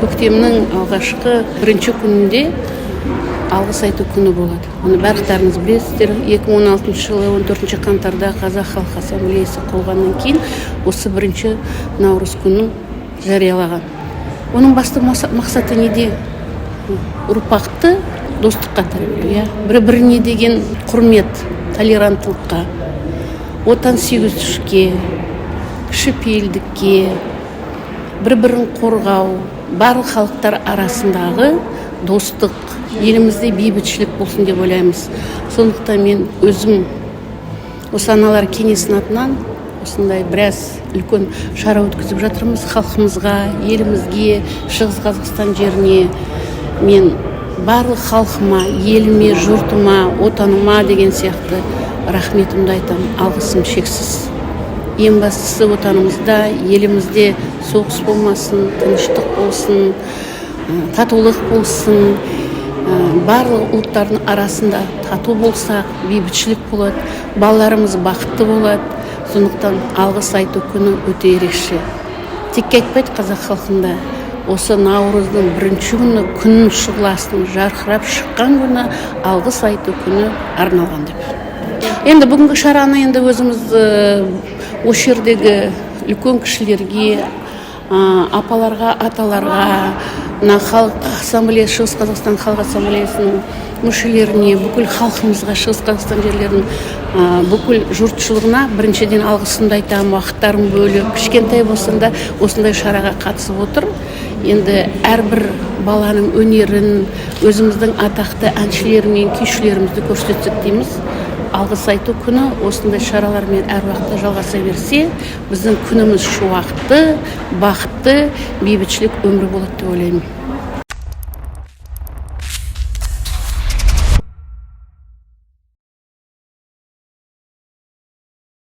көктемнің алғашқы бірінші күнінде алғыс айту күні болады. Оны барлықтарыңыз білесіздер. 2016 жылы 14 қаңтарда Қазақ Халқы Ассамблеясы құрылғаннан кейін осы бірінші наурыз күнін жариялаған. Оның басты мақсаты неде? Ұрпақты достыққа тәрбиелеу, бір-біріне деген құрмет, толеранттылыққа, отансүйгіштікке, кішіпейілдікке, бір-бірін қорғау, барлық халықтар арасындағы достық, елімізде бейбітшілік болсын деп ойлаймыз. Сондықтан мен өзім осы аналар кеңесінің атынан осындай біраз үлкен шара өткізіп жатырмыз. Халқымызға, елімізге, Шығыс Қазақстан жеріне мен барлық халқыма, еліме, жұртыма, отаныма деген сияқты рахметімді айтамын, алғысым шексіз. Ең бастысы отанымызда, елімізде соғыс болмасын, тыныштық болсын, татулық болсын, барлық ұлттардың арасында тату болсақ, бейбітшілік болады, балаларымыз бақытты болады. Сондықтан алғыс айту күні өте ерекше. Текке айтпайды қазақ халқында, осы наурыздың бірінші күні күннің шұғыласын жарқырап шыққан күні алғыс айту күні арналған деп. Енді бүгінгі шараны енді өзіміз осы жердегі үлкен кішілерге, апаларға, аталарға, халық ассамблеясы, Шығыс Қазақстан халық ассамблеясының мүшелеріне, бүкіл халқымызға, Шығыс Қазақстан жерлерінің бүкіл жұртшылығына біріншіден алғысымды айтамын. Уақыттарын бөліп, кішкентай болсында осындай шараға қатысып отыр. Енді әрбір баланың өнерін, өзіміздің атақты әншілермен, күйшілерімізді көрсетсек дейміз. Алғыс айту күні осындай шаралармен әр уақытта жалғаса берсе, біздің күніміз шуақты, бақытты, бейбітшілік өмірі болады деп ойлаймын.